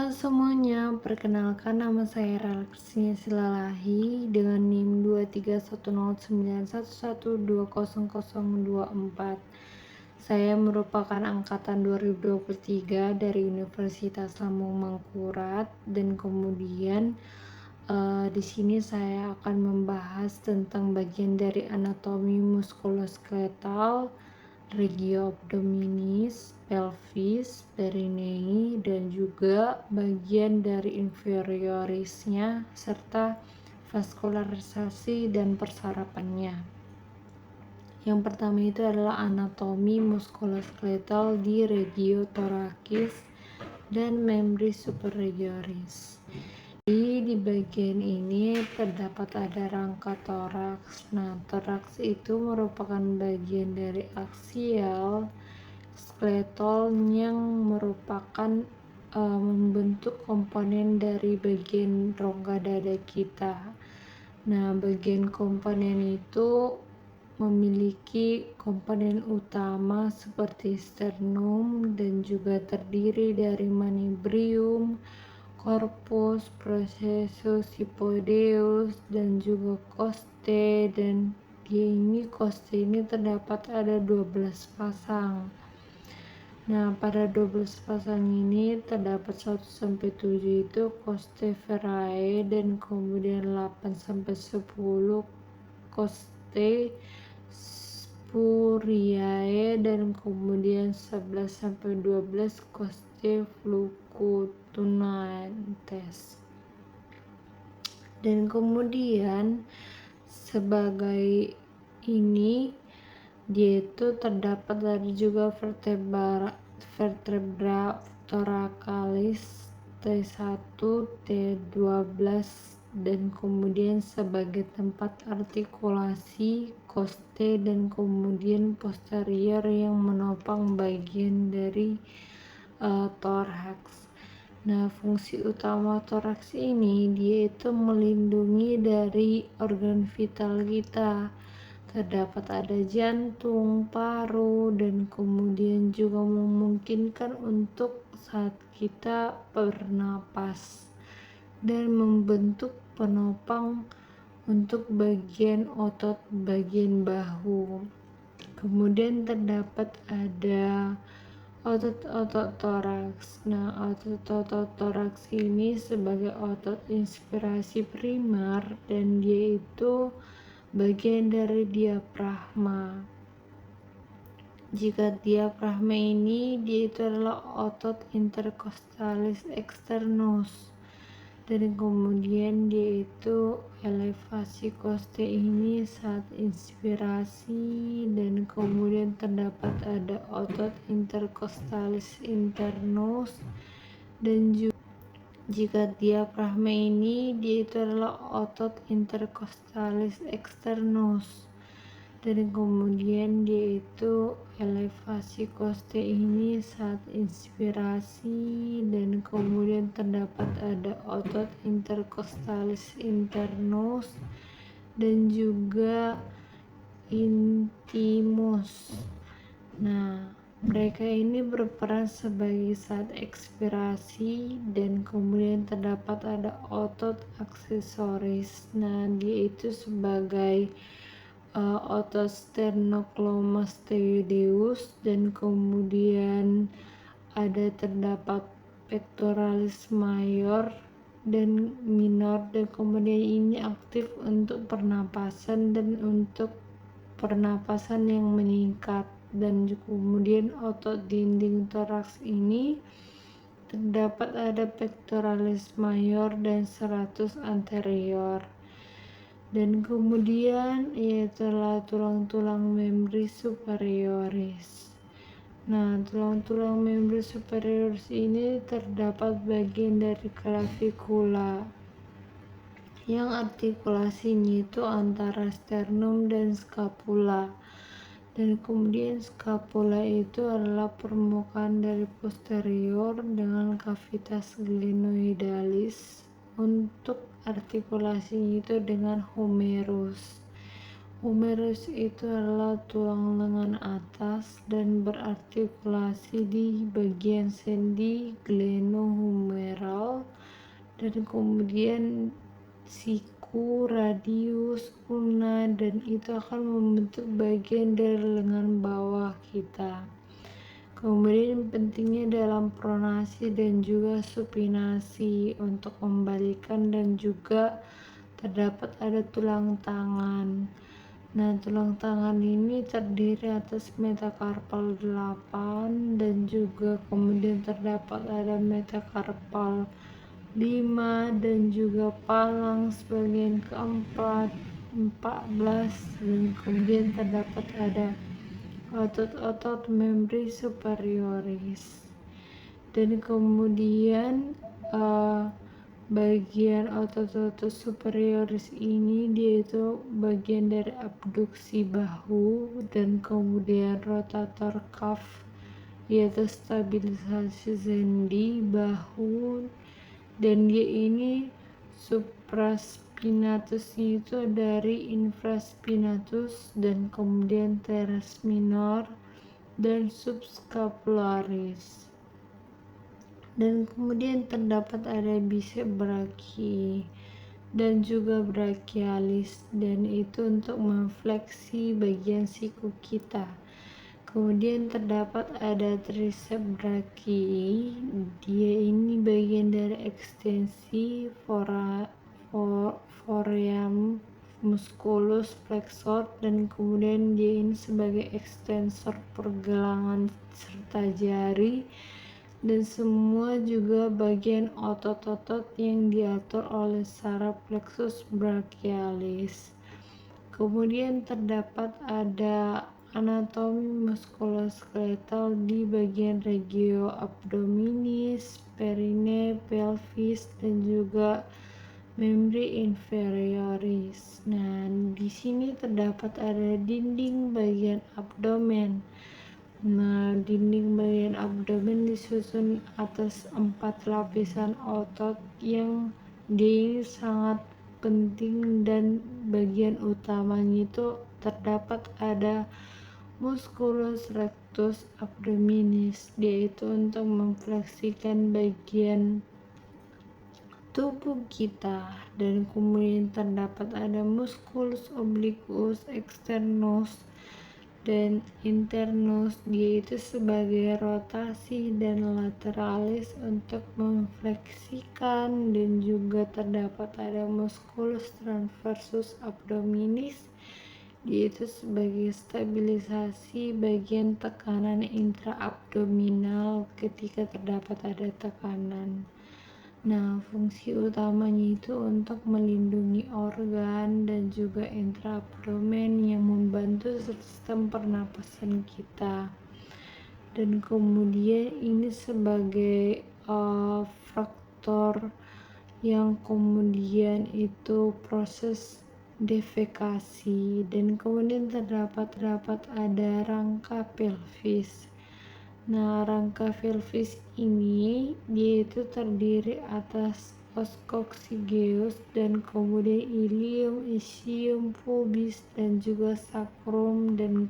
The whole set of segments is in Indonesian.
Halo semuanya, perkenalkan nama saya Relaksnya Silalahi dengan NIM 2310911200024. Saya merupakan angkatan 2023 dari Universitas Lambung Mangkurat dan kemudian di sini saya akan membahas tentang bagian dari anatomi muskuloskeletal, regio abdominis, pelvis, perineum, dan juga bagian dari inferiorisnya serta vaskularisasi dan persarapannya. Yang pertama itu adalah anatomi muskuloskeletal di regio thoracis dan membris superioris. Di bagian ini terdapat ada rangka toraks. Nah, toraks itu merupakan bagian dari aksial skeletal yang merupakan membentuk komponen dari bagian rongga dada kita. Nah, bagian komponen itu memiliki komponen utama seperti sternum dan juga terdiri dari manubrium, corpus, processus hypodeus, dan juga coste. Dan di coste ini terdapat ada 12 pasang. Nah, pada 12 pasang ini terdapat 1-7 itu coste verae dan kemudian 8-10 coste spuriae dan kemudian 11-12 coste fluctuantes. Dan kemudian sebagai ini dia itu terdapat dari juga vertebra thoracalis T1, T12 dan kemudian sebagai tempat artikulasi coste dan kemudian posterior yang menopang bagian dari toraks. Nah, fungsi utama toraks ini dia itu melindungi dari organ vital kita. Terdapat ada jantung, paru, dan kemudian juga memungkinkan untuk saat kita bernapas dan membentuk penopang untuk bagian otot bagian bahu. Kemudian terdapat ada otot-otot toraks. Nah, otot-otot toraks ini sebagai otot inspirasi primer dan dia itu bagian dari diafragma. Jika diafragma ini dia itu adalah otot intercostalis externus dan kemudian dia itu elevasi coste ini saat inspirasi dan kemudian terdapat ada otot intercostalis internus dan juga jika diafragma ini dia itu adalah otot intercostalis externus dan kemudian dia itu elevasi coste ini saat inspirasi dan kemudian terdapat ada otot intercostalis internus dan juga intimus. Nah, mereka ini berperan sebagai saat ekspirasi dan kemudian terdapat ada otot aksesoris. Nah, dia itu sebagai otot sternocleidomastoideus dan kemudian ada terdapat pectoralis major dan minor dan kemudian ini aktif untuk pernapasan dan untuk pernapasan yang meningkat. Dan kemudian otot dinding toraks ini terdapat ada pectoralis major dan serratus anterior. Dan kemudian ialah tulang-tulang membris superioris. Nah, tulang-tulang membris superioris ini terdapat bagian dari clavicula yang artikulasinya itu antara sternum dan scapula. Dan kemudian scapula itu adalah permukaan dari posterior dengan cavitas glenoidalis untuk artikulasinya itu dengan humerus. Humerus itu adalah tulang lengan atas dan berartikulasi di bagian sendi glenohumeral, dan kemudian siku, radius, ulna, dan itu akan membentuk bagian dari lengan bawah kita. Kemudian pentingnya dalam pronasi dan juga supinasi untuk membalikan, dan juga terdapat ada tulang tangan. Nah, tulang tangan ini terdiri atas metakarpal 8 dan juga kemudian terdapat ada metakarpal 5 dan juga palang sebagian keempat 14, dan kemudian terdapat ada otot-otot membri superioris, dan kemudian bagian otot-otot superioris ini dia itu bagian dari abduksi bahu, dan kemudian rotator cuff yaitu stabilisasi sendi bahu, dan dia ini supraspinatusnya itu dari infraspinatus, dan kemudian teres minor dan subscapularis, dan kemudian terdapat ada bicep brachii dan juga brachialis, dan itu untuk memfleksi bagian siku kita. Kemudian terdapat ada tricep brachii, dia ini bagian dari ekstensi forearm musculus flexor, dan kemudian dia ini sebagai ekstensor pergelangan serta jari, dan semua juga bagian otot-otot yang diatur oleh saraf plexus brachialis. Kemudian terdapat ada anatomi muskuloskeletal di bagian regio abdominis, perine, pelvis, dan juga membri inferioris. Nah, di sini terdapat ada dinding bagian abdomen. Nah, dinding bagian abdomen disusun atas 4 lapisan otot yang dia sangat penting, dan bagian utamanya itu terdapat ada musculus rectus abdominis, yaitu untuk memfleksikan bagian tubuh kita, dan kemudian terdapat ada musculus obliquus externus dan internus, yaitu sebagai rotasi, dan lateralis untuk memfleksikan, dan juga terdapat ada musculus transversus abdominis, yaitu sebagai stabilisasi bagian tekanan intraabdominal ketika terdapat ada tekanan. Nah, fungsi utamanya itu untuk melindungi organ dan juga intraabdomen yang membantu sistem pernapasan kita, dan kemudian ini sebagai faktor yang kemudian itu proses defekasi, dan kemudian terdapat ada rangka pelvis. Nah, rangka pelvis ini dia itu terdiri atas os coccygeus, dan kemudian ilium, ischium, pubis, dan juga sacrum, dan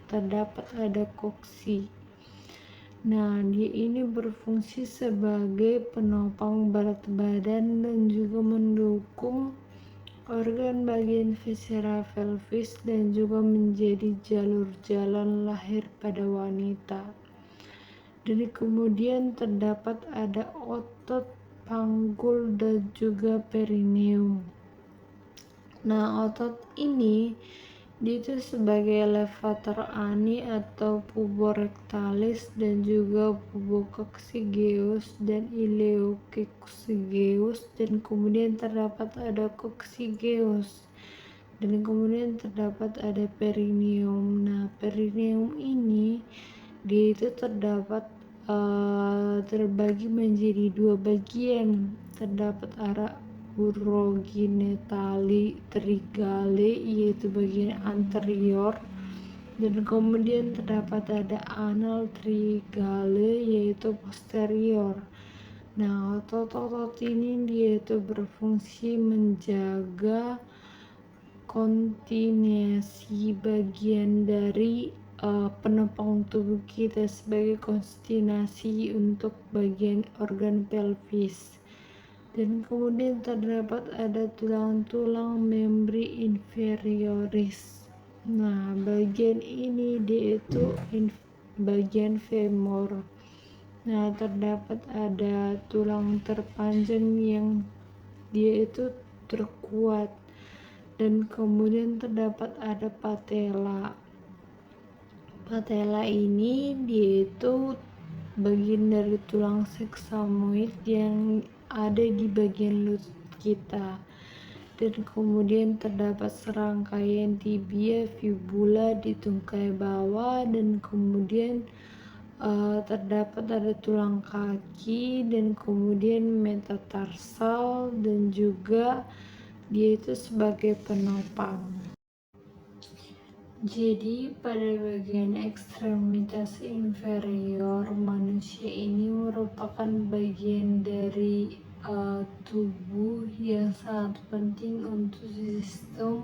terdapat ada koksi. Nah, dia ini berfungsi sebagai penopang berat badan dan juga mendukung organ bagian viscera pelvis, dan juga menjadi jalur jalan lahir pada wanita. Dan kemudian terdapat ada otot panggul dan juga perineum. Nah, otot ini itu sebagai levator ani atau puborectalis, dan juga pubococcygeus dan ileococcygeus, dan kemudian terdapat ada coccygeus, dan kemudian terdapat ada perineum. Nah, perineum ini dia itu terdapat terbagi menjadi 2 bagian. Terdapat area urogenitali trigale, yaitu bagian anterior, dan kemudian terdapat ada anal trigale, yaitu posterior. Nah, otot-otot ini dia itu berfungsi menjaga kontinuasi bagian dari penopang tubuh kita sebagai kontinasi untuk bagian organ pelvis. Dan kemudian terdapat ada tulang-tulang membri inferioris. Nah, bagian ini dia itu bagian femur. Nah, terdapat ada tulang terpanjang yang dia itu terkuat, dan kemudian terdapat ada patella. Patella ini dia itu bagian dari tulang seksamoid yang ada di bagian lutut kita, dan kemudian terdapat serangkaian tibia fibula di tungkai bawah, dan kemudian terdapat ada tulang kaki, dan kemudian metatarsal, dan juga dia itu sebagai penopang. Jadi pada bagian ekstremitas inferior manusia ini merupakan bagian dari tubuh yang sangat penting untuk sistem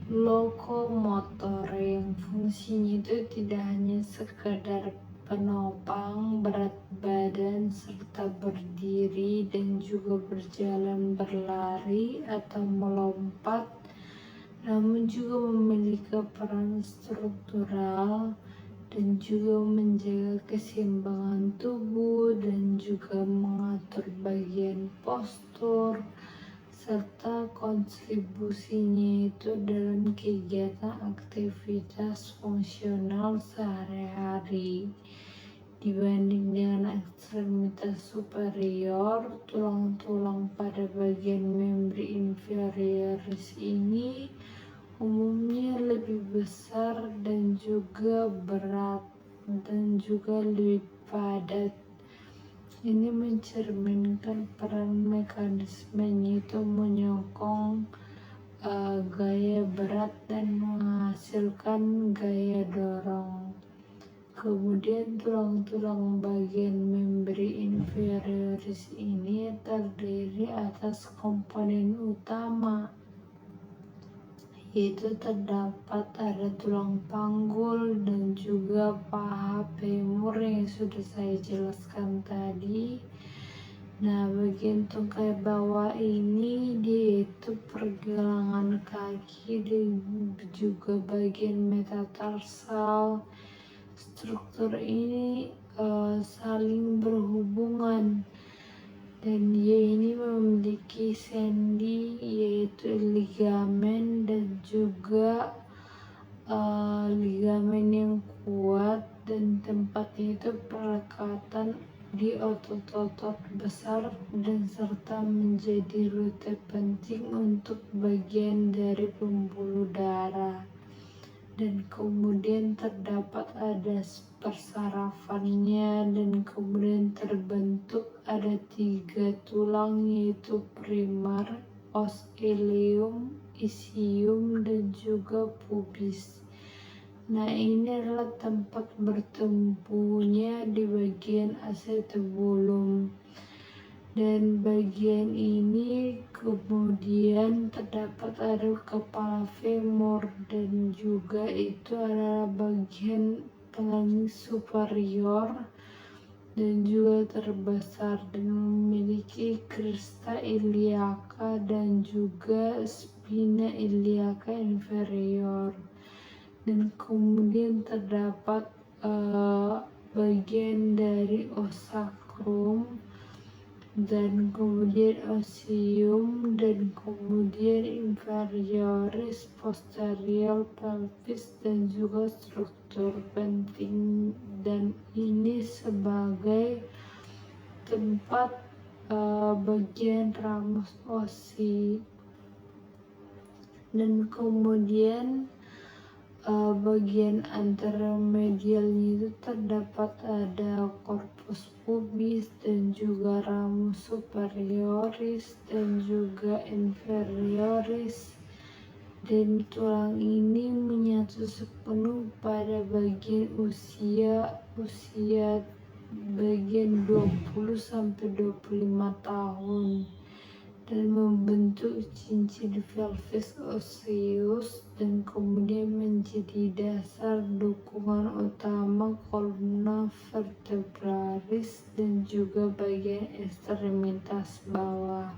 lokomotor, yang fungsinya itu tidak hanya sekedar penopang berat badan serta berdiri dan juga berjalan, berlari atau melompat, namun juga memiliki peran struktural dan juga menjaga keseimbangan tubuh dan juga mengatur bagian postur, serta kontribusinya itu dalam kegiatan aktivitas fungsional sehari-hari. Dibanding dengan ekstremitas superior, tulang-tulang pada bagian membri inferioris ini umumnya lebih besar dan juga berat dan juga lebih padat. Ini mencerminkan peran mekanismenya itu menyokong gaya berat dan menghasilkan gaya dorong. Kemudian tulang-tulang bagian membri inferioris ini terdiri atas komponen utama, yaitu terdapat ada tulang panggul dan juga paha femur yang sudah saya jelaskan tadi. Nah, bagian tungkai bawah ini dia itu pergelangan kaki dan juga bagian metatarsal. Struktur ini saling berhubungan, dan dia ini memiliki sendi yaitu ligamen dan juga ligamen yang kuat, dan tempatnya itu perekatan di otot-otot besar dan serta menjadi rute penting untuk bagian dari pembuluh darah. Dan kemudian terdapat ada persarafannya, dan kemudian terbentuk ada 3 tulang, yaitu primar, os ilium, isium, dan juga pubis. Nah, ini adalah tempat bertempunya di bagian acetabulum. Dan bagian ini kemudian terdapat ada kepala femur, dan juga itu adalah bagian paling superior dan juga terbesar, dan memiliki crista iliaca dan juga spina iliaca inferior. Dan kemudian terdapat bagian dari os sacrum, dan kemudian osium, dan kemudian inferioris, posterior pelvis, dan juga struktur penting, dan ini sebagai tempat bagian ramus osi. Dan kemudian bagian anteromedialnya itu terdapat ada corpus pubis dan juga ramus superioris dan juga inferioris, dan tulang ini menyatu sepenuh pada bagian usia bagian 20 sampai 25 tahun. dan membentuk cincin pelvis osseus dan kemudian menjadi dasar dukungan utama kolumna vertebralis dan juga bagian ekstremitas bawah.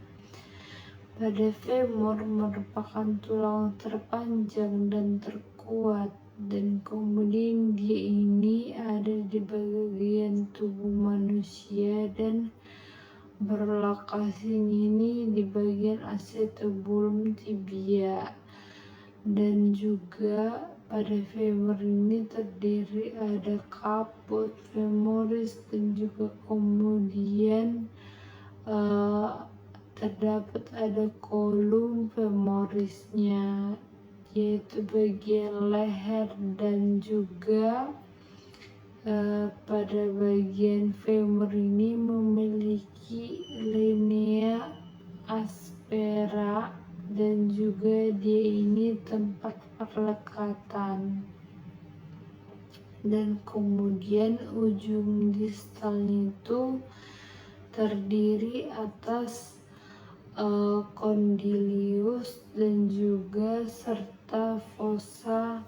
Pada femur merupakan tulang terpanjang dan terkuat, dan kemudian dia ini ada di bagian tubuh manusia dan berlokasinya ini di bagian acetabulum tibia. Dan juga pada femur ini terdiri ada caput femoris dan juga kemudian terdapat ada kolum femorisnya, yaitu bagian leher, dan juga pada bagian femur ini memiliki linea aspera dan juga dia ini tempat perlekatan, dan kemudian ujung distalnya itu terdiri atas condylus dan juga serta fossa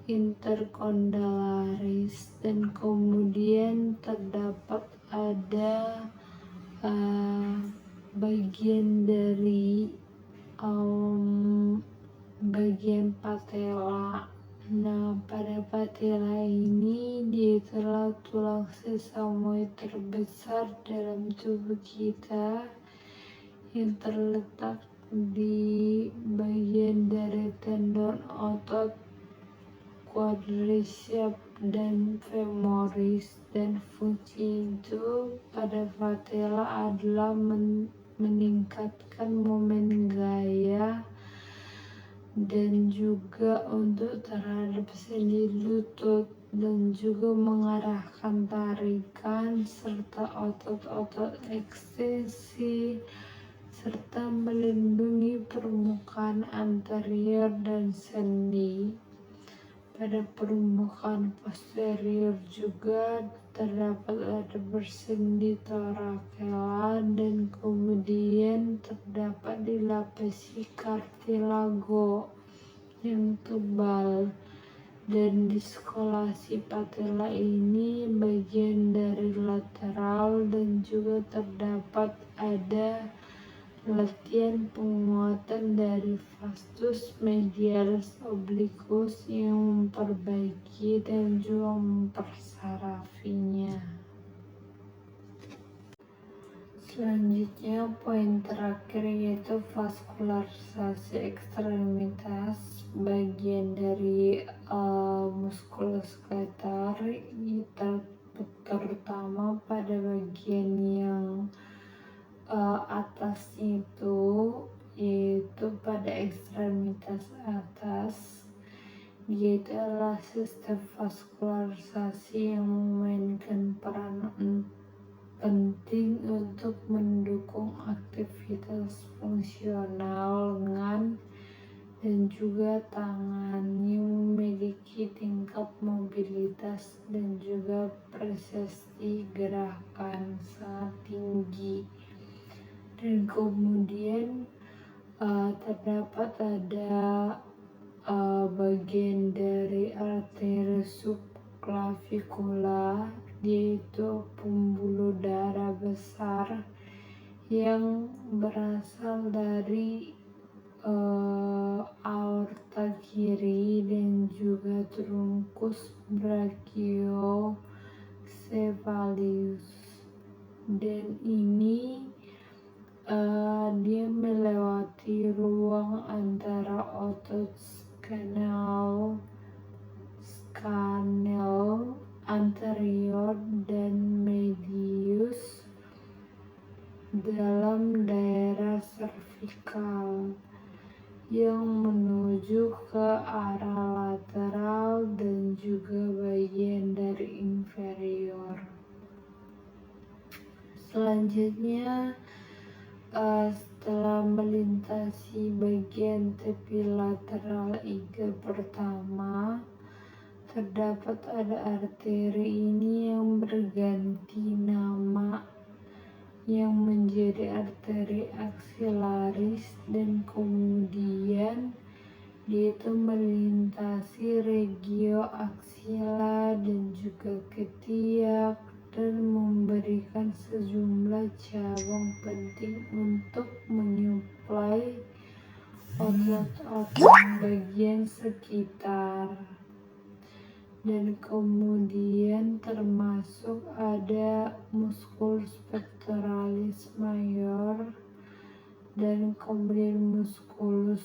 intercondylaris, dan kemudian terdapat ada bagian dari bagian patella. Nah, pada patella ini dia adalah tulang sesamoid terbesar dalam tubuh kita yang terletak di bagian dari tendon otot quadriceps dan femoris, dan fungsi itu pada patella adalah meningkatkan momen gaya dan juga untuk terhadap sendi lutut, dan juga mengarahkan tarikan serta otot-otot ekstensi serta melindungi permukaan anterior dan sendi. Pada permukaan posterior juga terdapat ada bersendi torakela, dan kemudian terdapat dilapisi kartilago yang tebal. Dan diskolasi patella ini bagian dari lateral, dan juga terdapat ada latihan penguatan dari vastus medialis obliquus yang memperbaiki dan juga mempersarafinya. Selanjutnya poin terakhir yaitu vaskularisasi ekstremitas, bagian dari muskuloskeletal, terutama pada bagian yang atasnya itu, yaitu pada ekstremitas atas, yaitu adalah sistem vaskularisasi yang memainkan peran penting untuk mendukung aktivitas fungsional lengan dan juga tangan yang memiliki tingkat mobilitas dan juga presisi gerakan sangat tinggi. Dan kemudian terdapat ada bagian dari arteri subclavicula, yaitu pembuluh darah besar yang berasal dari aorta kiri dan juga trunkus brachiocephalius, dan ini dia melewati ruang antara otot scanal anterior dan medius dalam daerah servikal yang menuju ke arah lateral dan juga bagian dari inferior. Selanjutnya, setelah melintasi bagian tepi lateral iga pertama, terdapat ada arteri ini yang berganti nama yang menjadi menjadi arteri aksilaris, dan kemudian dia itu melintasi regio aksila dan juga ketiak dan memberikan sejumlah cabang penting untuk menyuplai otot-otot bagian sekitar. Dan kemudian termasuk ada musculus pectoralis major dan kemudian musculus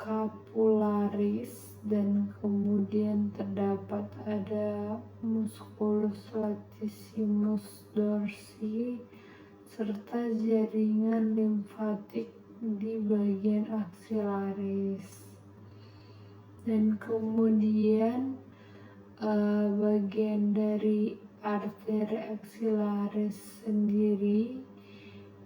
subscapularis, dan kemudian terdapat ada musculus latissimus dorsi serta jaringan limfatik di bagian aksilaris. Dan kemudian bagian dari arteri aksilaris sendiri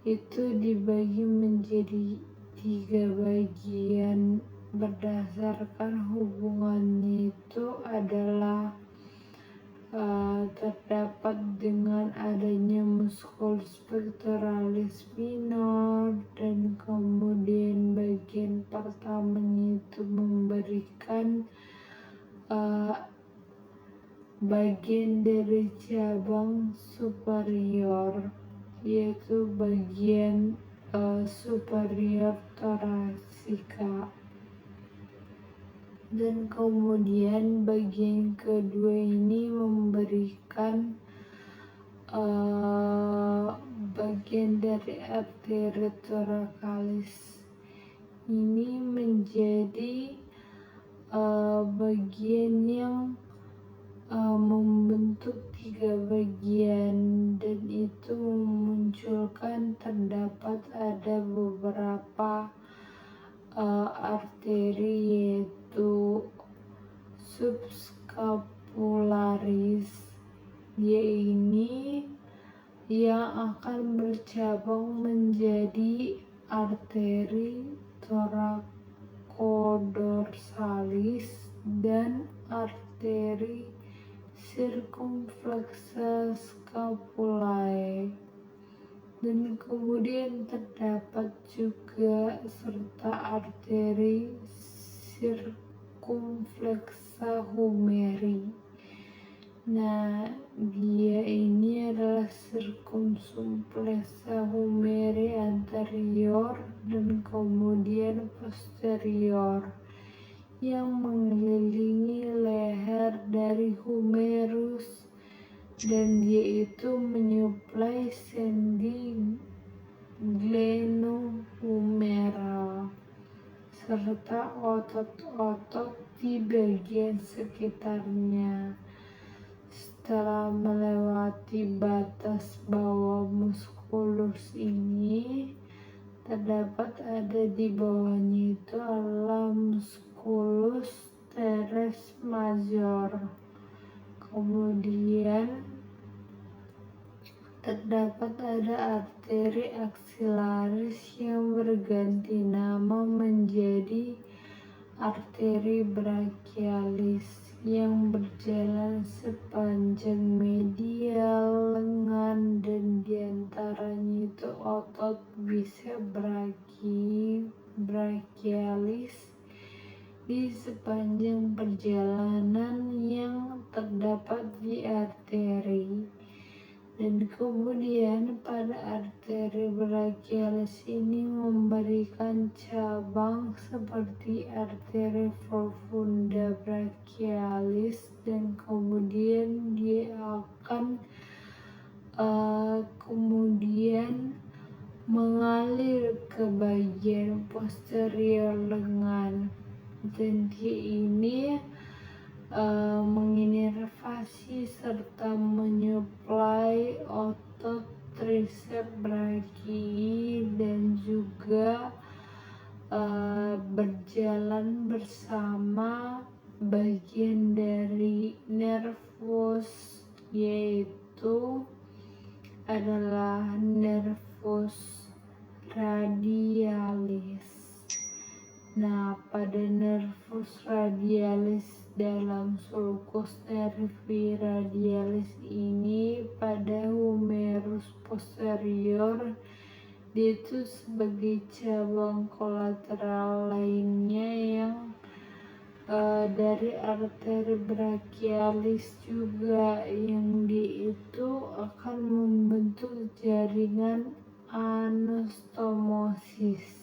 itu dibagi menjadi 3 bagian berdasarkan hubungannya itu adalah terdapat dengan adanya musculus pectoralis minor, dan kemudian bagian pertamanya itu memberikan bagian dari cabang superior, yaitu bagian superior thoracica. Dan kemudian bagian kedua ini memberikan bagian dari arteri thoracalis. Ini menjadi bagian yang membentuk 3 bagian, dan itu memunculkan terdapat ada beberapa arteri, yaitu subscapularis. Dia ini yang akan bercabang menjadi arteri thorakodorsalis dan arteri circumflexa scapulae. Dan kemudian terdapat juga serta arteri circumflexa humeri. Nah, dia ini adalah circumflexa humeri anterior dan kemudian posterior yang mengelilingi leher dari humerus, dan dia itu menyuplai sendi glenohumeral serta otot-otot di bagian sekitarnya. Setelah melewati batas bawah musculus ini, terdapat ada di bawahnya itu adalah musculus teres major. Kemudian terdapat ada arteri aksilaris yang berganti nama menjadi arteri brachialis yang berjalan sepanjang medial lengan, dan diantaranya itu otot bicep brachialis di sepanjang perjalanan yang terdapat di arteri. Dan kemudian pada arteri brachialis ini memberikan cabang seperti arteri profunda brachialis, dan kemudian dia akan kemudian mengalir ke bagian posterior lengan, dan dia ini menginervasi serta menyuplai otot triceps brachii, dan juga berjalan bersama bagian dari nervus, yaitu adalah nervus radialis. Nah, pada nervus radialis dalam sulcus nervi radialis ini pada humerus posterior. Dia itu sebagai cabang kolateral lainnya yang dari arteri brachialis juga, yang dia itu akan membentuk jaringan anastomosis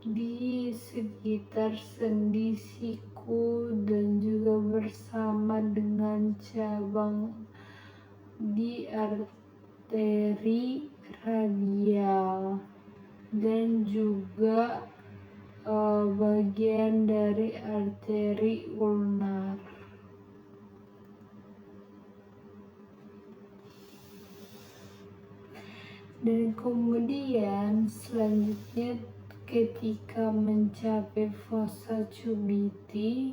di sekitar sendi siku dan juga bersama dengan cabang di arteri radial dan juga bagian dari arteri ulnar. Dan kemudian selanjutnya ketika mencapai fossa cubiti,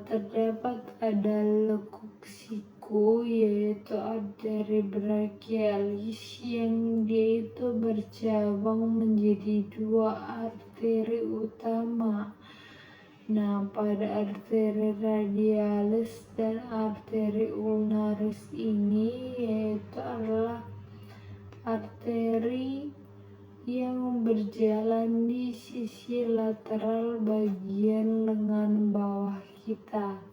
terdapat ada lekuk siku, yaitu arteri brachialis yang dia itu bercabang menjadi dua arteri utama. Nah, pada arteri radialis dan arteri ulnaris ini yaitu adalah arteri yang berjalan di sisi lateral bagian lengan bawah kita,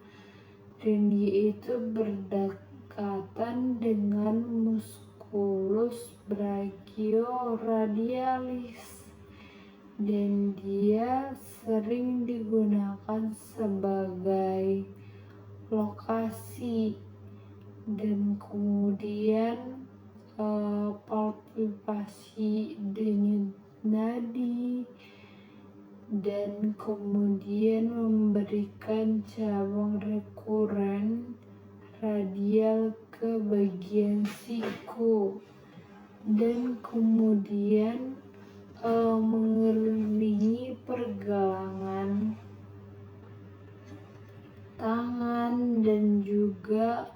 dan dia itu berdekatan dengan musculus brachioradialis, dan dia sering digunakan sebagai lokasi. Dan kemudian palpasi denyut nadi, dan kemudian memberikan cabang rekuren radial ke bagian siku, dan kemudian mengelilingi pergelangan tangan dan juga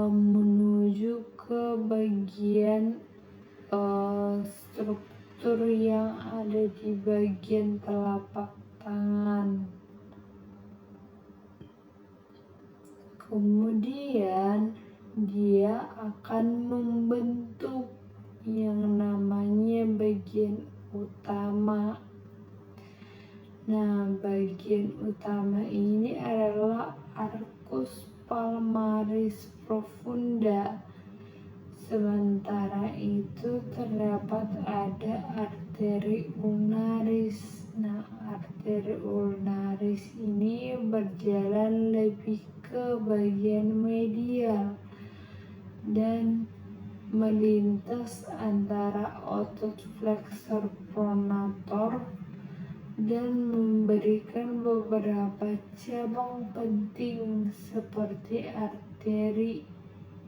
menuju ke bagian struktur yang ada di bagian telapak tangan. Kemudian dia akan membentuk yang namanya bagian utama. Nah, bagian utama ini adalah arcus palmaris profunda. Sementara itu terdapat ada arteri ulnaris. Nah, arteri ulnaris ini berjalan lebih ke bagian medial dan melintas antara otot flexor pronator dan memberikan beberapa cabang penting seperti arteri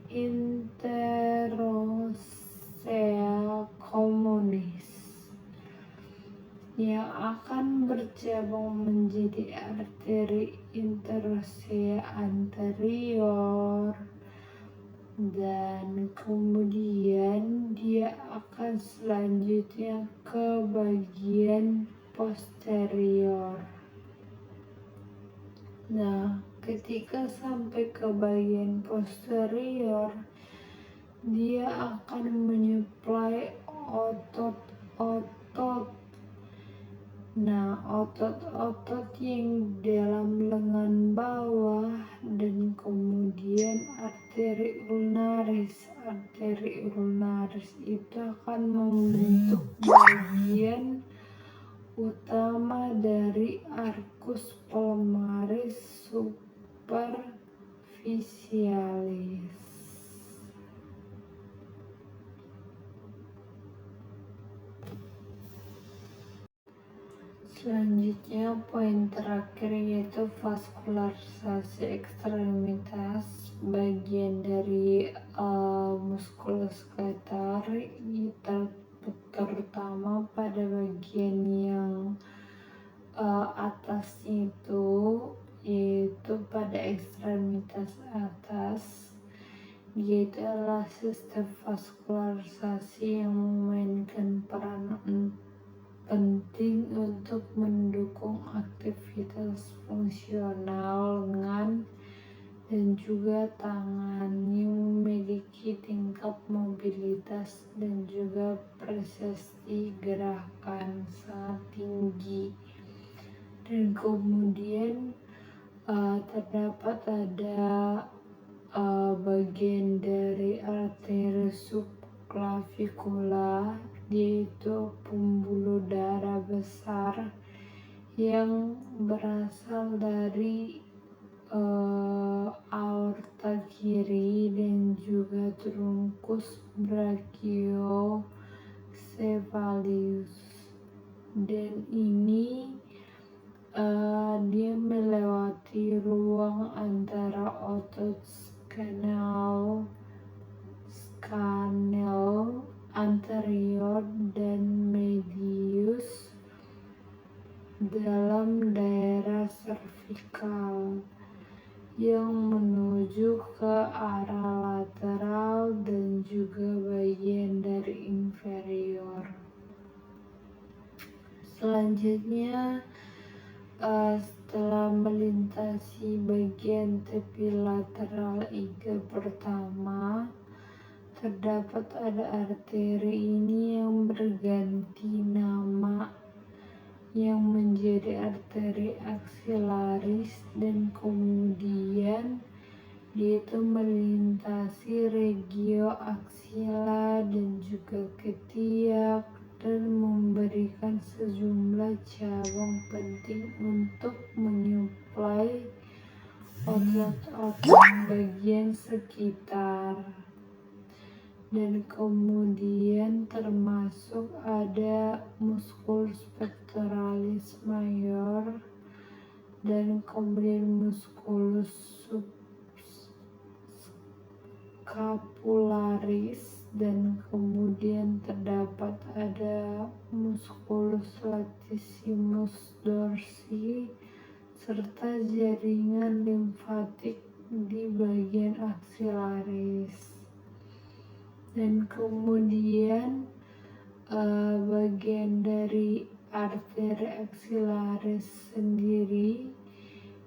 interosseus communis yang akan bercabang menjadi arteri interosseus anterior, dan kemudian dia akan selanjutnya ke bagian posterior. Nah, ketika sampai ke bagian posterior, dia akan menyuplai otot-otot. Nah, otot-otot yang dalam lengan bawah, dan kemudian arteri ulnaris. Arteri ulnaris itu akan membentuk bagian utama dari arcus palmaris superficialis. Selanjutnya poin terakhir yaitu vaskularisasi ekstremitas, bagian dari muskuloskeletal, terutama pada bagian yang atasnya itu, yaitu pada ekstremitas atas, yaitu adalah sistem vaskularisasi yang memainkan peran penting untuk mendukung aktivitas fungsional lengan dan juga tangannya memiliki tingkat mobilitas dan juga presisi gerakan sangat tinggi. Dan kemudian terdapat ada bagian dari arteri subclavicular, yaitu pembuluh darah besar yang berasal dari aorta kiri dan juga truncus brachiocephalius, dan ini dia melewati ruang antara otot scanal anterior dan medius dalam daerah servikal yang menuju ke arah lateral dan juga bagian dari inferior. Selanjutnya, setelah melintasi bagian tepi lateral iga pertama, terdapat ada arteri ini yang berganti nama yang menjadi arteri axillaris, dan kemudian dia itu melintasi regio axilla dan juga ketiak dan memberikan sejumlah cabang penting untuk menyuplai otot-otot bagian sekitar. Dan kemudian termasuk ada musculus pectoralis major dan kemudian musculus subscapularis, dan kemudian terdapat ada musculus latissimus dorsi serta jaringan limfatik di bagian aksilaris. Dan kemudian bagian dari arteri aksilaris sendiri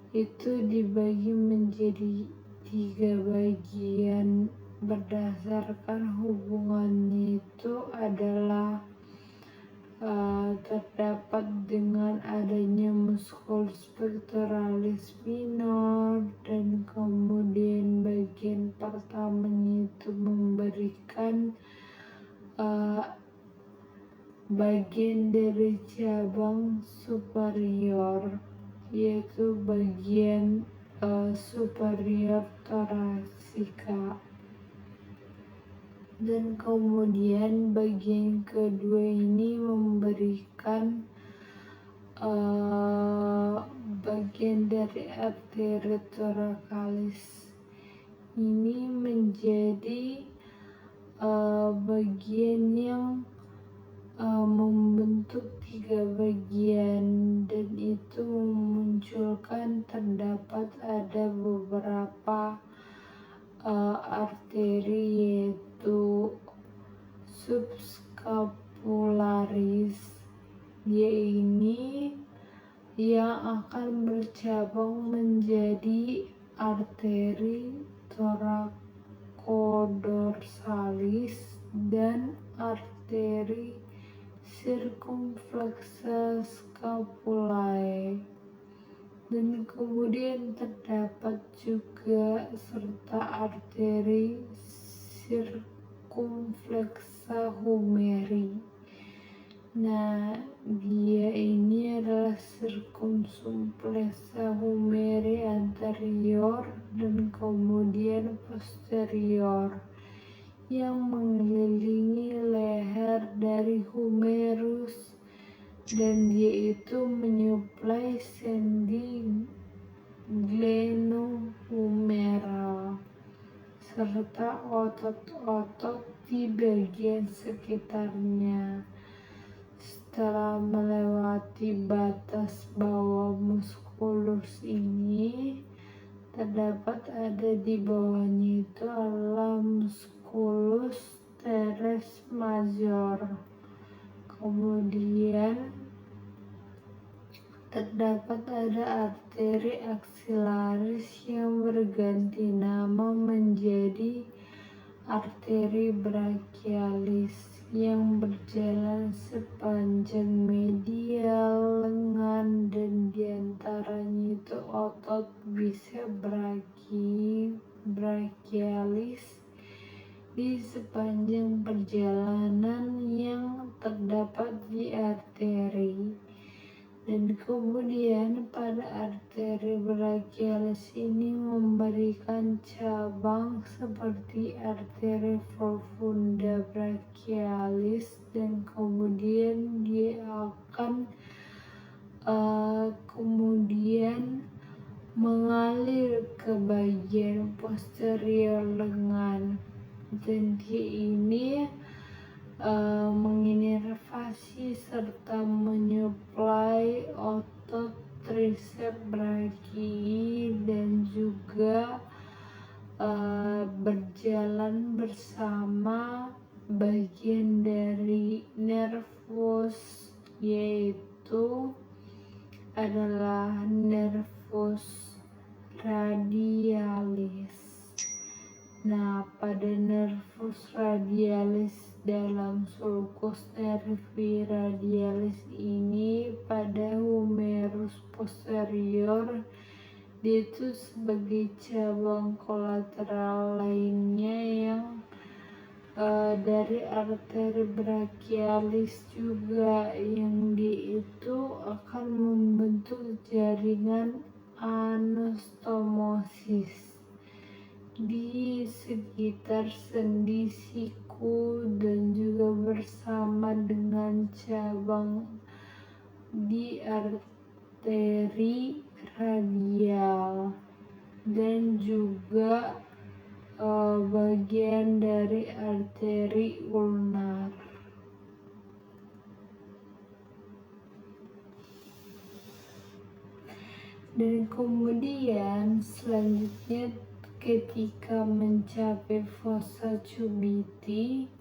itu dibagi menjadi 3 bagian berdasarkan hubungannya itu adalah terdapat dengan adanya musculus pectoralis minor, dan kemudian bagian pertamanya itu memberikan bagian dari cabang superior, yaitu bagian superior thoracica. Dan kemudian bagian kedua ini memberikan bagian dari arteri thoracalis. Ini menjadi bagian yang membentuk 3 bagian, dan itu memunculkan terdapat ada beberapa arteri, yaitu subscapularis. Dia ini yang akan bercabang menjadi arteri thoracoldorsalis dan arteri circumflexa scapulae. Dan kemudian terdapat juga serta arteri circumflexa humeri. Nah, dia ini adalah circumflexa humeri anterior dan kemudian posterior yang mengelilingi leher dari humerus, dan dia itu menyuplai sendi glenohumeral serta otot-otot di bagian sekitarnya. Setelah melewati batas bawah musculus ini, terdapat ada di bawahnya itu adalah musculus teres major. kemudian terdapat ada arteri aksilaris yang berganti nama menjadi arteri brachialis yang berjalan sepanjang medial lengan, dan diantaranya itu otot bisa brachialis di sepanjang perjalanan yang terdapat di arteri. Dan kemudian pada arteri brachialis ini memberikan cabang seperti arteri profunda brachialis, dan kemudian dia akan kemudian mengalir ke bagian posterior lengan, dan dia ini menginervasi serta menyuplai otot triceps brachii, dan juga berjalan bersama bagian dari nervus, yaitu adalah nervus radialis. Nah, pada nervus radialis dalam sulcus nervi radialis ini pada humerus posterior, dia itu sebagai cabang kolateral lainnya yang dari arteri brachialis juga, yang dia itu akan membentuk jaringan anastomosis di sekitar sendi siku, dan juga bersama dengan cabang di arteri radial, dan juga bagian dari arteri ulnar. Dan kemudian selanjutnya ketika mencapai fossa cubiti,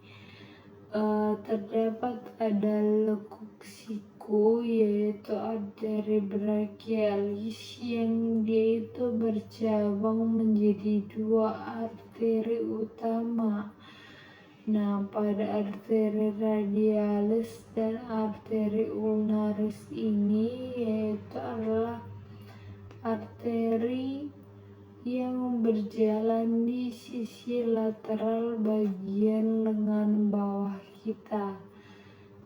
terdapat ada lekuk siku, yaitu arteri brachialis yang dia itu bercabang menjadi dua arteri utama. Nah, pada arteri radialis dan arteri ulnaris ini, yaitu adalah arteri yang berjalan di sisi lateral bagian lengan bawah kita,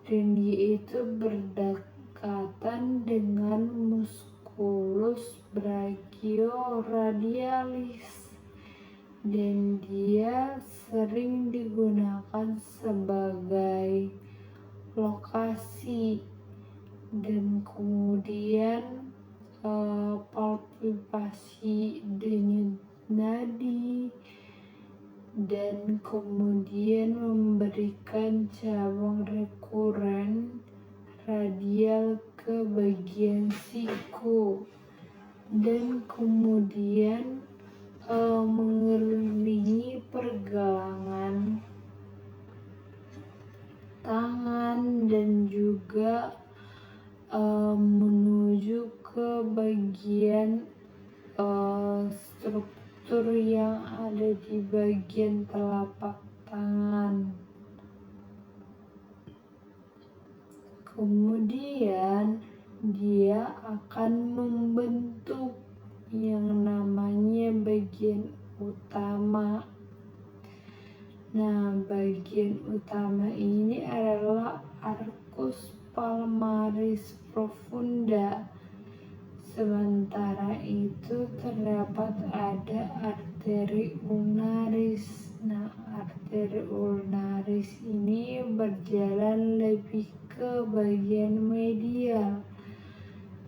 dan dia itu berdekatan dengan musculus brachioradialis, dan dia sering digunakan sebagai lokasi dan kemudian palpasi denyut nadi, dan kemudian memberikan cabang rekuren radial ke bagian siku, dan kemudian mengelilingi pergelangan tangan, dan juga menuju ke bagian struktur yang ada di bagian telapak tangan. Kemudian dia akan membentuk yang namanya bagian utama. Nah, bagian utama ini adalah arcus palmaris profunda. Sementara itu terdapat ada arteri ulnaris. Nah, arteri ulnaris ini berjalan lebih ke bagian medial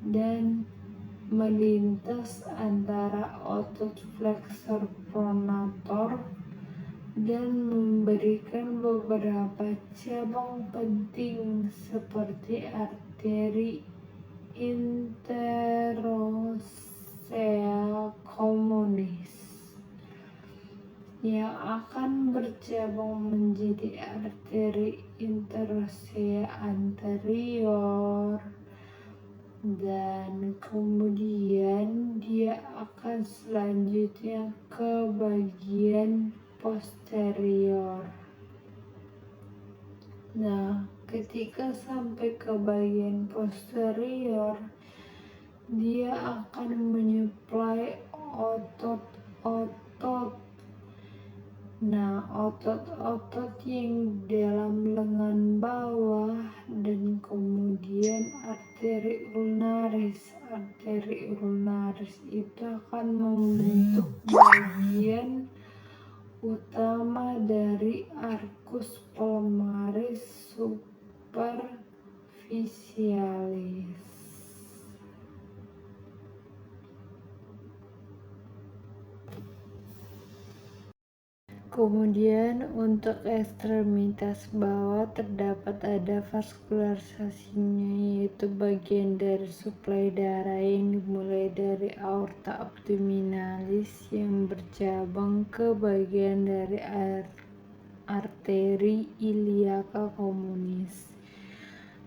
dan melintas antara otot flexor pronator dan memberikan beberapa cabang penting seperti arteri interosseus communis. yang akan bercabang menjadi arteri interossea anterior, dan kemudian dia akan selanjutnya ke bagian posterior. Nah, ketika sampai ke bagian posterior, dia akan menyuplai otot-otot. Nah, otot-otot yang dalam lengan bawah dan kemudian arteri ulnaris. Arteri ulnaris itu akan membentuk bagian utama dari arcus palmaris superficialis. Kemudian untuk ekstremitas bawah terdapat ada vaskularisasinya, yaitu bagian dari suplai darah yang dimulai dari aorta abdominalis yang bercabang ke bagian dari arteri iliaca communis,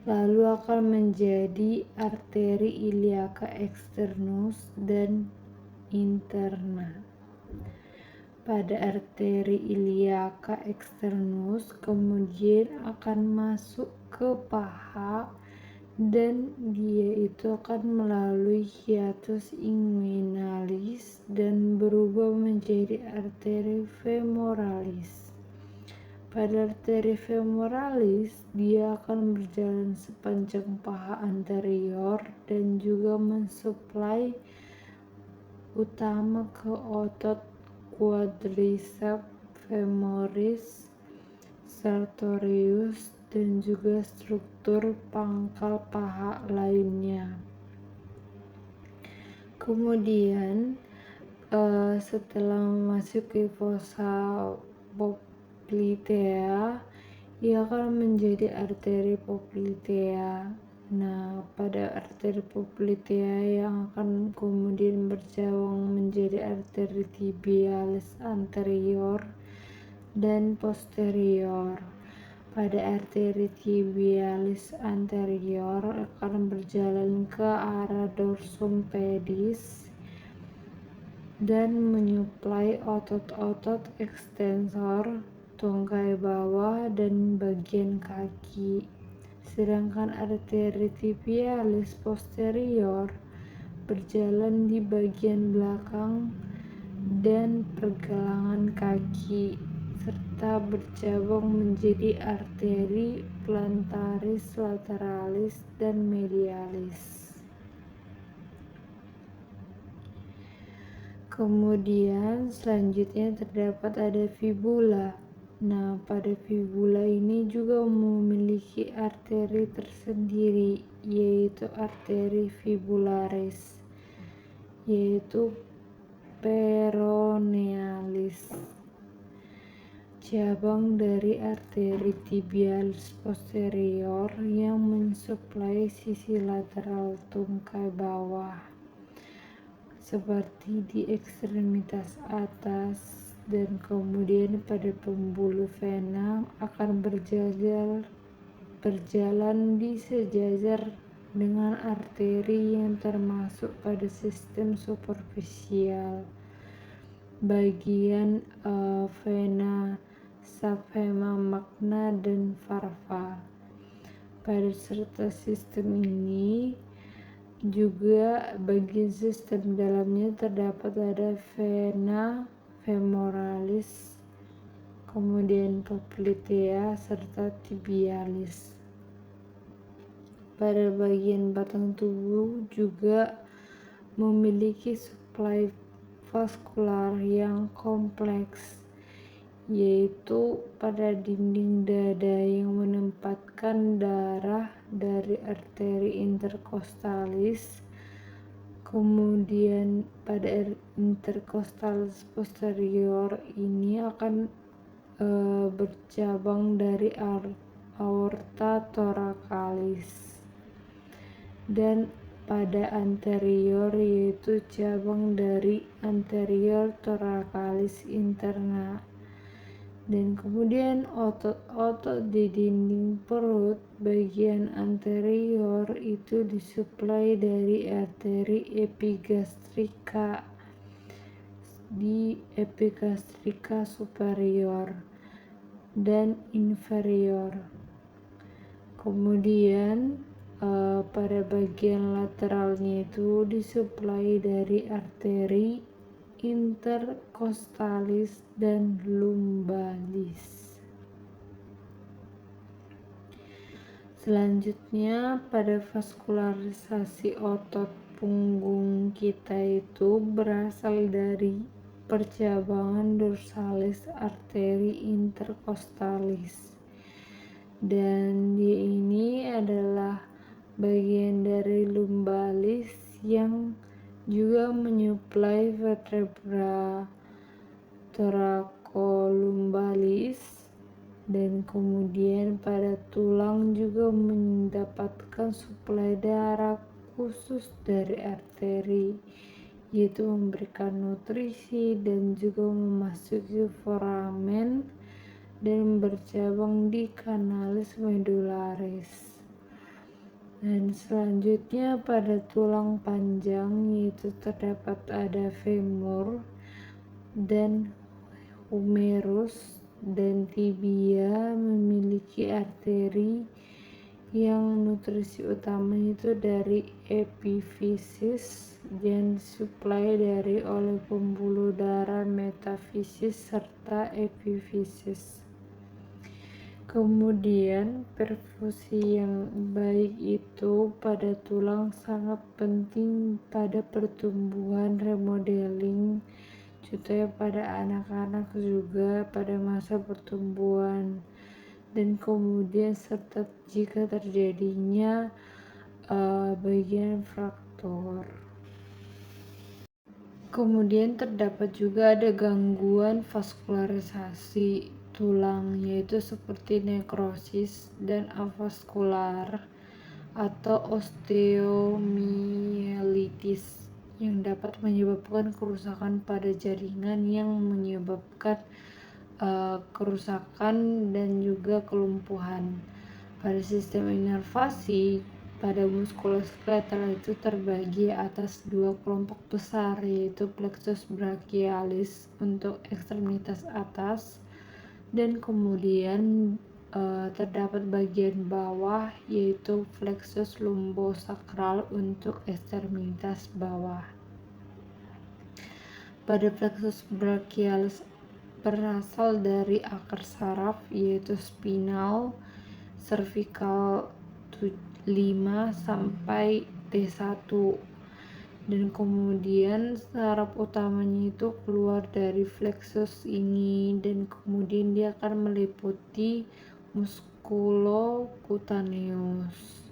lalu akan menjadi arteri iliaca externus dan interna. Pada arteri iliaca externus kemudian akan masuk ke paha, dan dia itu akan melalui hiatus inguinalis dan berubah menjadi arteri femoralis. Pada arteri femoralis dia akan berjalan sepanjang paha anterior dan juga mensuplai utama ke otot quadriceps femoris, sartorius, dan juga struktur pangkal paha lainnya. Kemudian setelah memasuki fossa poplitea, ia akan menjadi arteri poplitea. Nah, pada arteri poplitea yang akan kemudian bercabang menjadi arteri tibialis anterior dan posterior. Pada arteri tibialis anterior akan berjalan ke arah dorsum pedis dan menyuplai otot-otot ekstensor, tungkai bawah, dan bagian kaki. Sedangkan arteri tibialis posterior berjalan di bagian belakang dan pergelangan kaki, serta bercabang menjadi arteri plantaris lateralis dan medialis. Kemudian selanjutnya terdapat ada fibula. Nah, pada fibula ini juga memiliki arteri tersendiri, yaitu arteri fibularis, yaitu peronealis, cabang dari arteri tibialis posterior yang mensuplai sisi lateral tungkai bawah, seperti di ekstremitas atas. Dan kemudian pada pembuluh vena akan berjalan di sejajar dengan arteri yang termasuk pada sistem superficial, bagian vena subvena magna dan farva. Pada serta sistem ini juga bagian sistem dalamnya terdapat ada vena femoralis, kemudian poplitea, serta tibialis. Pada bagian batang tubuh juga memiliki suplai vaskular yang kompleks, yaitu pada dinding dada yang menempatkan darah dari arteri intercostalis. Kemudian pada intercostalis posterior ini akan bercabang dari aorta thoracalis, dan pada anterior, yaitu cabang dari anterior thoracalis interna. Dan kemudian otot-otot di dinding perut bagian anterior itu disuplai dari arteri epigastrika di epigastrika superior dan inferior. Kemudian pada bagian lateralnya itu disuplai dari arteri intercostalis dan lumbalis. Selanjutnya, pada vaskularisasi otot punggung kita itu berasal dari percabangan dorsalis arteri intercostalis, dan ini adalah bagian dari lumbalis yang juga menyuplai vertebra thoracolumbalis, dan kemudian pada tulang juga mendapatkan suplai darah khusus dari arteri, yaitu memberikan nutrisi dan juga memasuki foramen dan bercabang di kanalis medularis. Dan selanjutnya pada tulang panjang, yaitu terdapat ada femur dan humerus, dan tibia memiliki arteri yang nutrisi utamanya itu dari epifisis dan disuplai oleh pembuluh darah metafisis serta epifisis. Kemudian perfusi yang baik itu pada tulang sangat penting pada pertumbuhan remodeling, contohnya pada anak-anak juga pada masa pertumbuhan, dan kemudian serta jika terjadinya bagian fraktur. Kemudian terdapat juga ada gangguan vaskularisasi tulang, yaitu seperti nekrosis dan avaskular atau osteomyelitis, yang dapat menyebabkan kerusakan pada jaringan yang menyebabkan kerusakan dan juga kelumpuhan. Pada sistem inervasi, pada muskuloskeletal itu terbagi atas dua kelompok besar, yaitu plexus brachialis untuk ekstremitas atas, dan kemudian terdapat bagian bawah, yaitu plexus lumbosakral untuk ekstremitas bawah. Pada plexus brachialis berasal dari akar saraf, yaitu spinal, cervical 5 sampai T1, dan kemudian saraf utamanya itu keluar dari plexus ini, dan kemudian dia akan meliputi musculocutaneous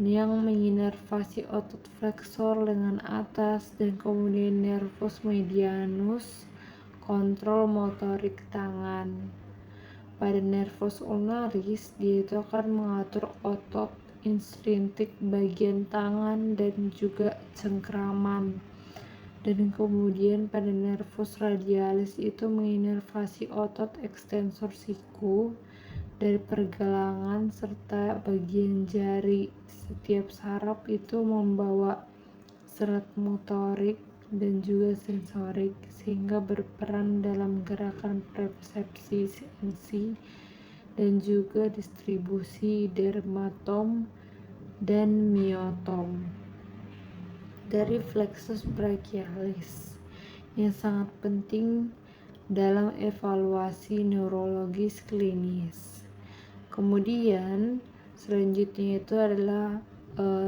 yang menginervasi otot flexor lengan atas, dan kemudian nervus medianus kontrol motorik tangan. Pada nervus ulnaris, dia itu akan mengatur otot instrintik bagian tangan dan juga cengkraman, dan kemudian pada nervus radialis itu menginervasi otot ekstensor siku dari pergelangan serta bagian jari. Setiap saraf itu membawa serat motorik dan juga sensorik, sehingga berperan dalam gerakan persepsi sensi dan juga distribusi dermatom dan myotom dari plexus brachialis, yang sangat penting dalam evaluasi neurologis klinis. Kemudian selanjutnya itu adalah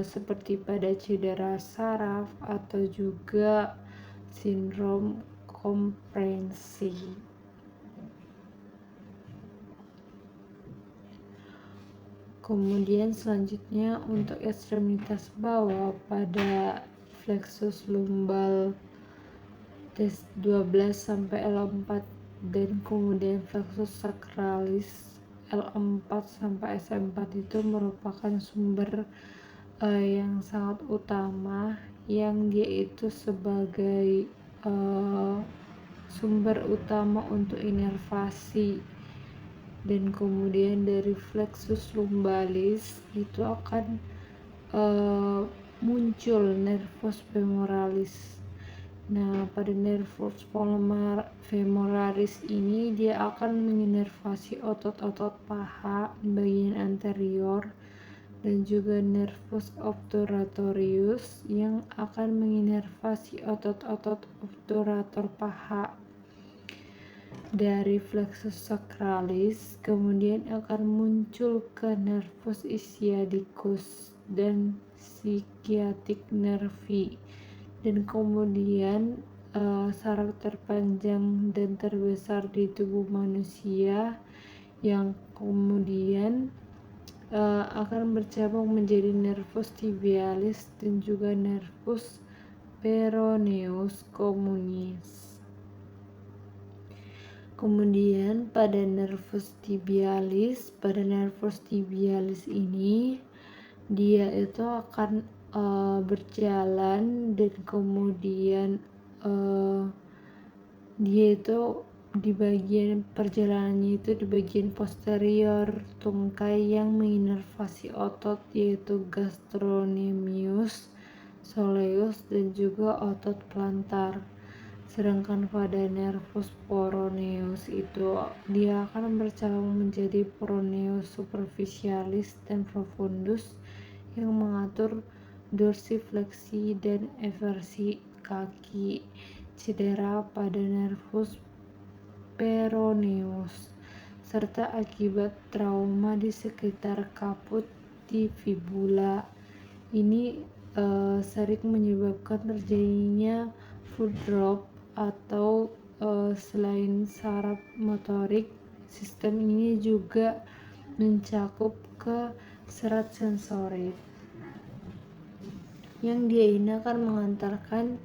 seperti pada cedera saraf atau juga sindrom komprensi. Kemudian selanjutnya untuk ekstremitas bawah pada plexus lumbal T12 sampai L4, dan kemudian plexus sacralis L4 sampai S4 itu merupakan sumber yang sangat utama, yang dia itu sebagai sumber utama untuk inervasi. Dan kemudian dari plexus lumbalis itu akan muncul nervus femoralis. Nah, pada nervus femoralis ini dia akan menginervasi otot-otot paha bagian anterior dan juga nervus obturatorius yang akan menginervasi otot-otot obturator paha. Dari plexus sacralis kemudian akan muncul ke nervus ischiadicus dan sciatic nervi, dan kemudian saraf terpanjang dan terbesar di tubuh manusia yang kemudian akan bercabang menjadi nervus tibialis dan juga nervus peroneus communis. Kemudian pada nervus tibialis ini dia itu akan berjalan dan kemudian dia itu di bagian perjalanannya itu di bagian posterior tungkai yang menginervasi otot yaitu gastrocnemius, soleus dan juga otot plantar. Sedangkan pada nervus peroneus itu dia akan bercabang menjadi peroneus superficialis dan profundus yang mengatur dorsifleksi dan eversi kaki. Cedera pada nervus peroneus serta akibat trauma di sekitar kaput di fibula ini sering menyebabkan terjadinya foot drop atau selain saraf motorik, sistem ini juga mencakup ke serat sensorik yang dia ini akan mengantarkan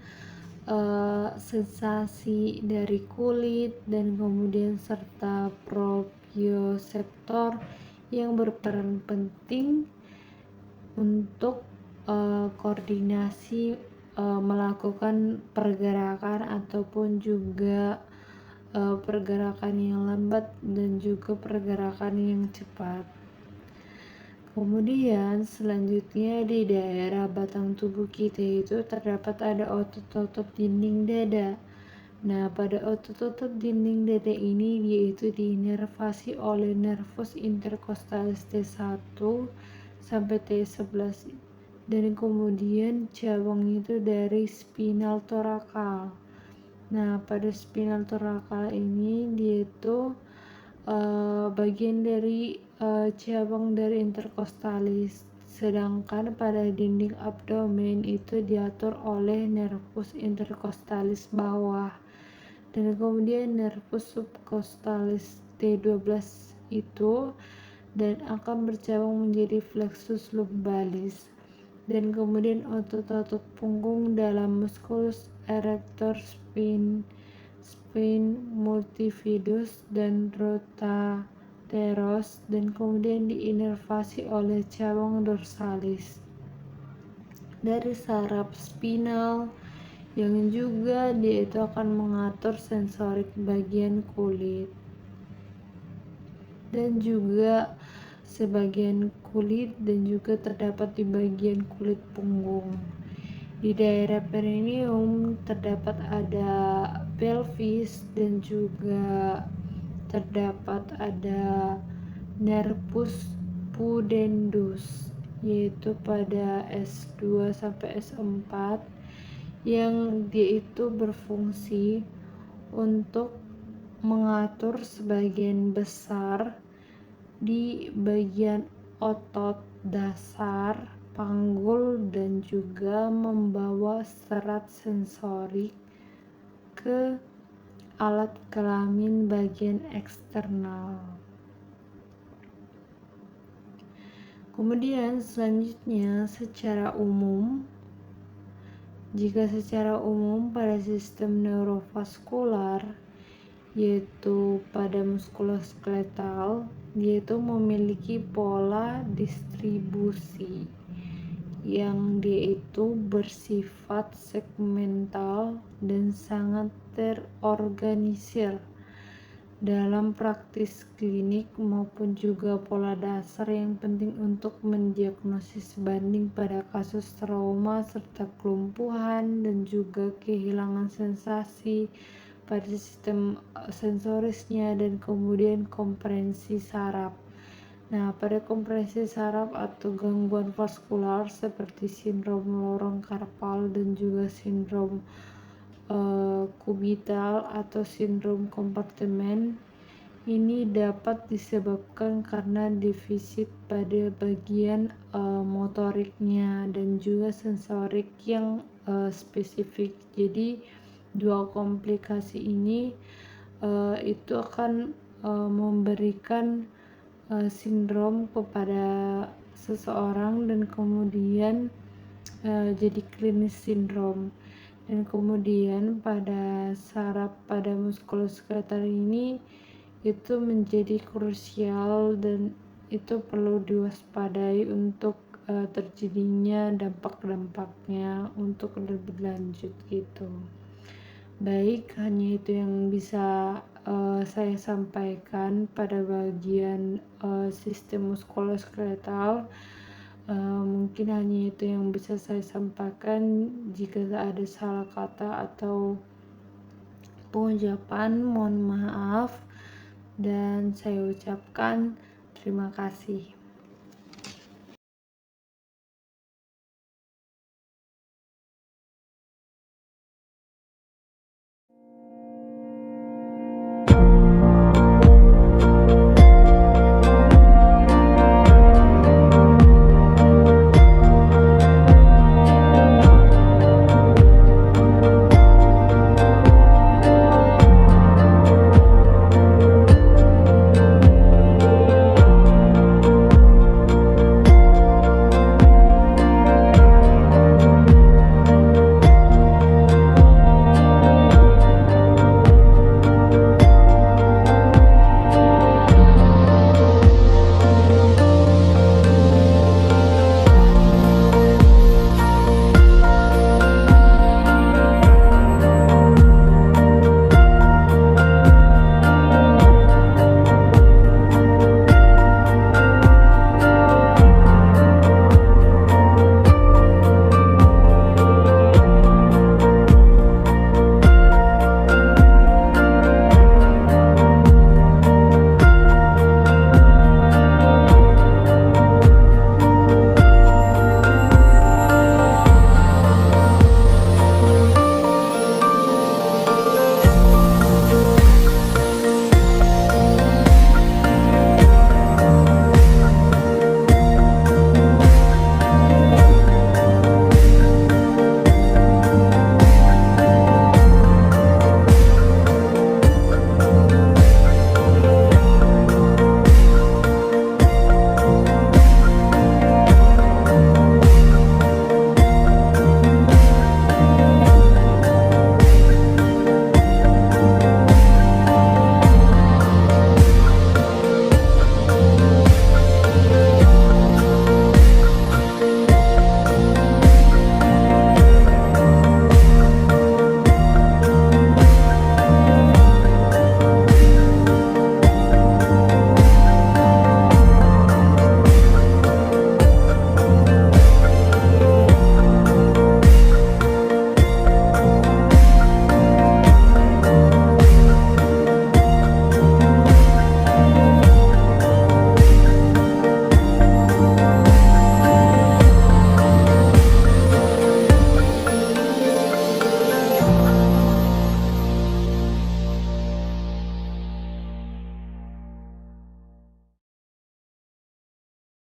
sensasi dari kulit dan kemudian serta proprioseptor yang berperan penting untuk koordinasi melakukan pergerakan ataupun juga pergerakan yang lambat dan juga pergerakan yang cepat. Kemudian selanjutnya di daerah batang tubuh kita itu terdapat ada otot-otot dinding dada. Nah, pada otot-otot dinding dada ini dia itu diinervasi oleh nervus intercostalis T1 sampai T11 dan kemudian cabang itu dari spinal thoracal. Nah, pada spinal thoracal ini dia itu bagian dari cabang dari intercostalis, sedangkan pada dinding abdomen itu diatur oleh nervus intercostalis bawah dan kemudian nervus subcostalis T12 itu dan akan bercabang menjadi plexus lumbalis dan kemudian otot-otot punggung dalam musculus erector spine multifidus dan rotatorus dan kemudian diinervasi oleh cabang dorsalis dari saraf spinal yang juga dia itu akan mengatur sensorik bagian kulit dan juga sebagian kulit dan juga terdapat di bagian kulit punggung. Di daerah perineum terdapat ada pelvis dan juga terdapat ada nervus pudendus yaitu pada S2 sampai S4 yang dia itu berfungsi untuk mengatur sebagian besar di bagian otot dasar panggul dan juga membawa serat sensorik ke alat kelamin bagian eksternal. Kemudian selanjutnya jika secara umum pada sistem neurovaskular yaitu pada muskuloskeletal yaitu memiliki pola distribusi yang dia itu bersifat segmental dan sangat terorganisir dalam praktis klinik maupun juga pola dasar yang penting untuk mendiagnosis banding pada kasus trauma serta kelumpuhan dan juga kehilangan sensasi pada sistem sensorisnya dan kemudian komprehensi saraf. Nah, pada kompresi saraf atau gangguan vaskular seperti sindrom lorong karpal dan juga sindrom kubital atau sindrom kompartemen, ini dapat disebabkan karena defisit pada bagian motoriknya dan juga sensorik yang spesifik. Jadi dua komplikasi ini itu akan memberikan sindrom kepada seseorang dan kemudian jadi klinis sindrom. Dan kemudian pada saraf pada muskuloskeletal ini itu menjadi krusial dan itu perlu diwaspadai untuk terjadinya dampak-dampaknya untuk lebih lanjut gitu. Baik, hanya itu yang bisa saya sampaikan pada bagian sistem muskuloskeletal. Mungkin hanya itu yang bisa saya sampaikan. Jika ada salah kata atau pengucapan, mohon maaf dan saya ucapkan terima kasih.